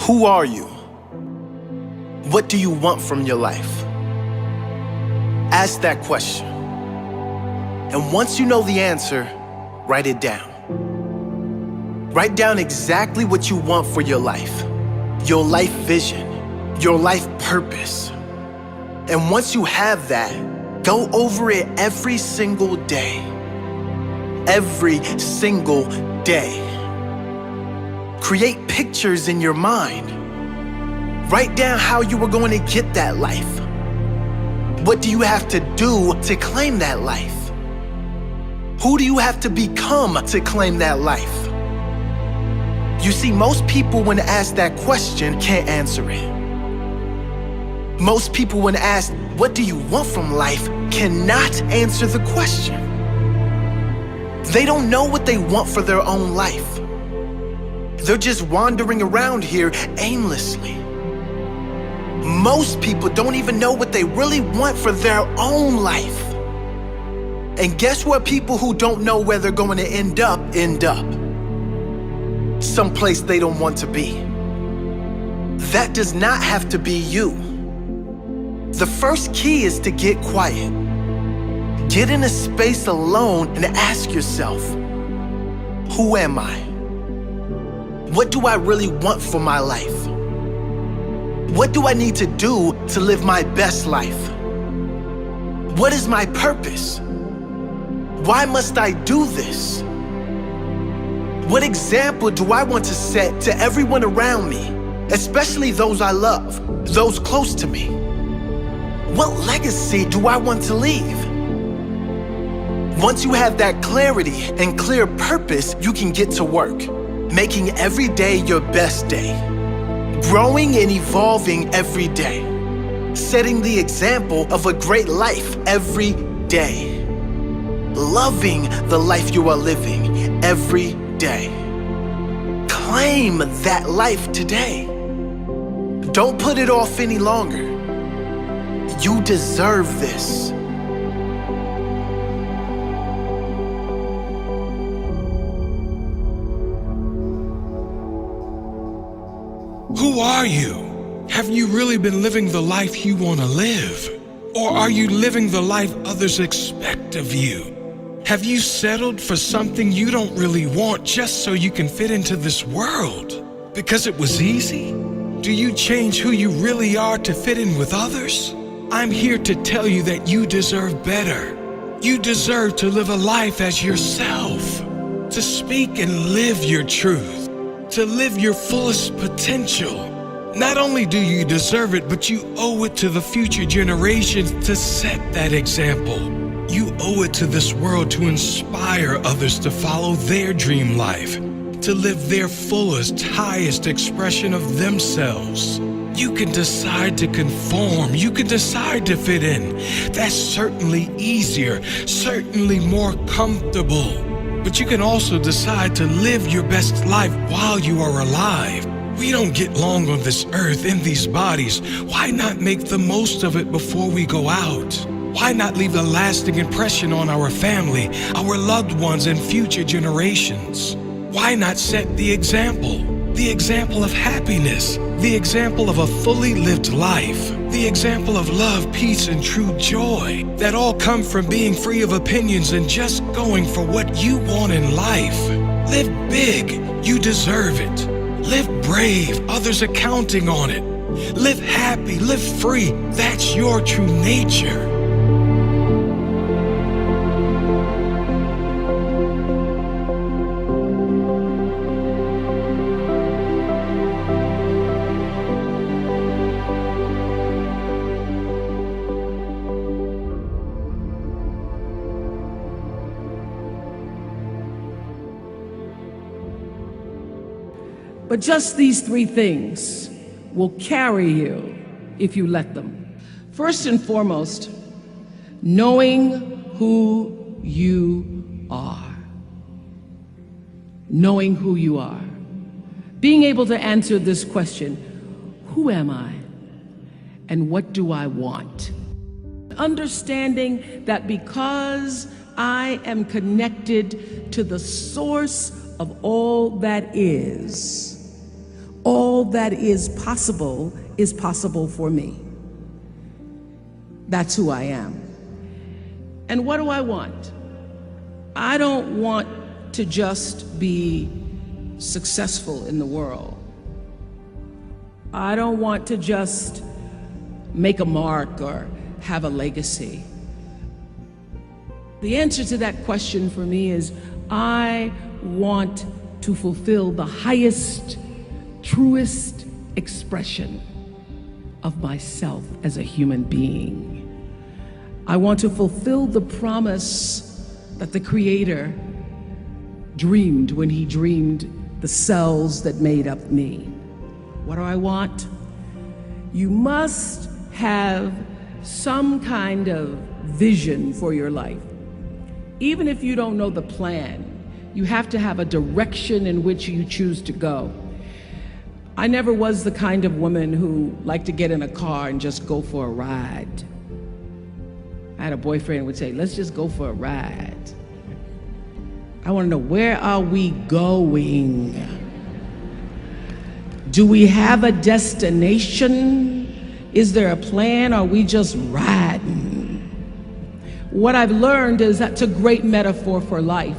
Who are you? What do you want from your life? Ask that question. And once you know the answer, write it down. Write down exactly what you want for your life vision, your life purpose. And once you have that, go over it every single day. Every single day. Create pictures in your mind. Write down how you are going to get that life. What do you have to do to claim that life? Who do you have to become to claim that life? You see, most people, when asked that question, can't answer it. Most people, when asked, what do you want from life, cannot answer the question. They don't know what they want for their own life. They're just wandering around here aimlessly. Most people don't even know what they really want for their own life. And guess what? People who don't know where they're going to end up. Someplace they don't want to be. That does not have to be you. The first key is to get quiet. Get in a space alone and ask yourself, who am I? What do I really want for my life? What do I need to do to live my best life? What is my purpose? Why must I do this? What example do I want to set to everyone around me, especially those I love, those close to me? What legacy do I want to leave? Once you have that clarity and clear purpose, you can get to work, making every day your best day, growing and evolving every day, setting the example of a great life every day, loving the life you are living every day. Claim that life today. Don't put it off any longer. You deserve this. Who are you? Have you really been living the life you want to live? Or are you living the life others expect of you? Have you settled for something you don't really want just so you can fit into this world? Because it was easy? Do you change who you really are to fit in with others? I'm here to tell you that you deserve better. You deserve to live a life as yourself, to speak and live your truth, to live your fullest potential. Not only do you deserve it, but you owe it to the future generations to set that example. You owe it to this world to inspire others to follow their dream life, to live their fullest, highest expression of themselves. You can decide to conform. You can decide to fit in. That's certainly easier, certainly more comfortable. But you can also decide to live your best life while you are alive. We don't get long on this earth in these bodies. Why not make the most of it before we go out? Why not leave a lasting impression on our family, our loved ones, and future generations? Why not set the example of happiness, the example of a fully lived life, the example of love, peace, and true joy that all come from being free of opinions and just going for what you want in life? Live big, you deserve it. Live brave, others are counting on it. Live happy, live free, that's your true nature. But just these three things will carry you if you let them. First and foremost, knowing who you are. Knowing who you are. Being able to answer this question, who am I? And what do I want? Understanding that because I am connected to the source of all that is, All that is possible for me. That's who I am. And what do I want? I don't want to just be successful in the world. I don't want to just make a mark or have a legacy. The answer to that question for me is I want to fulfill the highest, truest expression of myself as a human being. I want to fulfill the promise that the Creator dreamed when He dreamed the cells that made up me. What do I want? You must have some kind of vision for your life. Even if you don't know the plan, you have to have a direction in which you choose to go. I never was the kind of woman who liked to get in a car and just go for a ride. I had a boyfriend who would say, let's just go for a ride. I want to know, where are we going? Do we have a destination? Is there a plan? Or are we just riding? What I've learned is that's a great metaphor for life.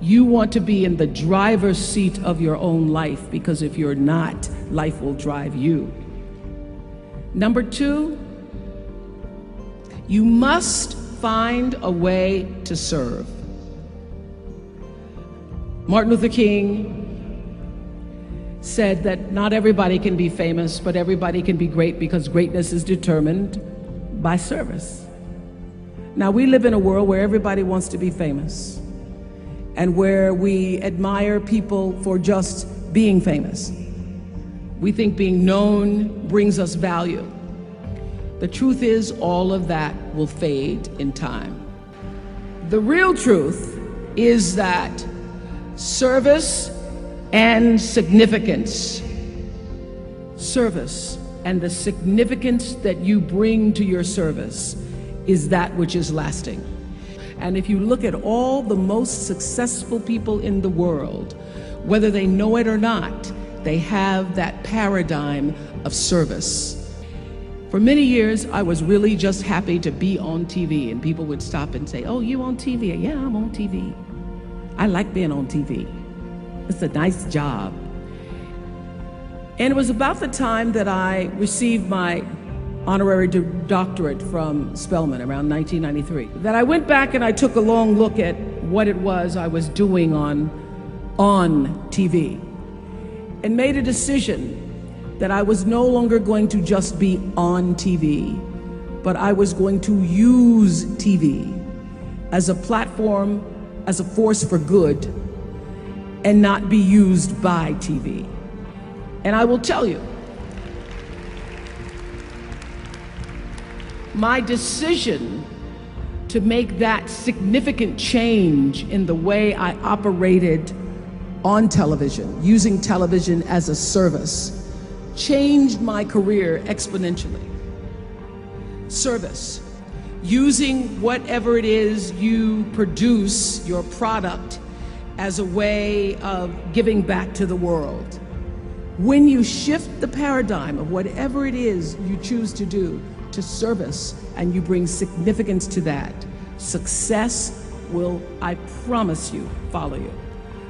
You want to be in the driver's seat of your own life, because if you're not, life will drive you. Number two, you must find a way to serve. Martin Luther King said that not everybody can be famous, but everybody can be great, because greatness is determined by service. Now, we live in a world where everybody wants to be famous, and where we admire people for just being famous. We think being known brings us value. The truth is, all of that will fade in time. The real truth is that service and significance, service and the significance that you bring to your service is that which is lasting. And if you look at all the most successful people in the world, whether they know it or not, they have that paradigm of service. For many years, I was really just happy to be on TV, and people would stop and say, oh, you on TV? Yeah, I'm on TV. I like being on TV. It's a nice job. And it was about the time that I received my honorary doctorate from Spelman around 1993, that I went back and I took a long look at what it was I was doing on TV, and made a decision that I was no longer going to just be on TV, but I was going to use TV as a platform, as a force for good, and not be used by TV. And I will tell you, my decision to make that significant change in the way I operated on television, using television as a service, changed my career exponentially. Service, using whatever it is you produce, your product, as a way of giving back to the world. When you shift the paradigm of whatever it is you choose to do to service, and you bring significance to that, success will, I promise you, follow you.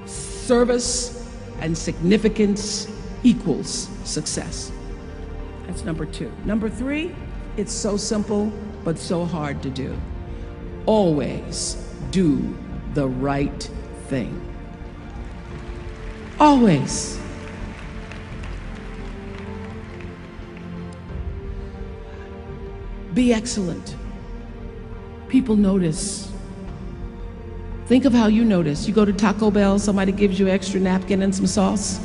Service and significance equals success. That's number two. Number three, it's so simple, but so hard to do. Always do the right thing. Always. Be excellent. People notice. Think of how you notice. You go to Taco Bell, somebody gives you an extra napkin and some sauce.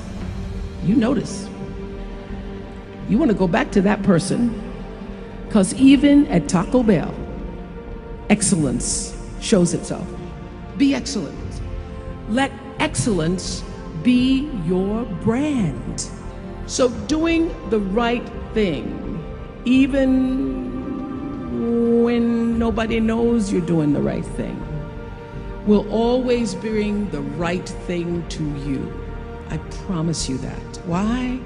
You notice. You want to go back to that person, because even at Taco Bell, excellence shows itself. Be excellent. Let excellence be your brand. So doing the right thing, even when nobody knows you're doing the right thing, will always bring the right thing to you. I promise you that. Why?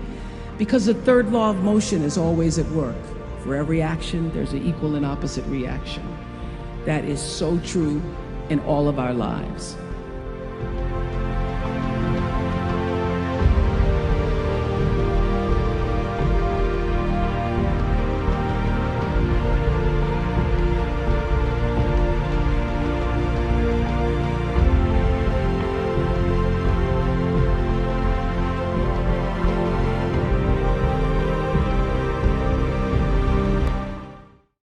Because the third law of motion is always at work. For every action, there's an equal and opposite reaction. That is so true in all of our lives.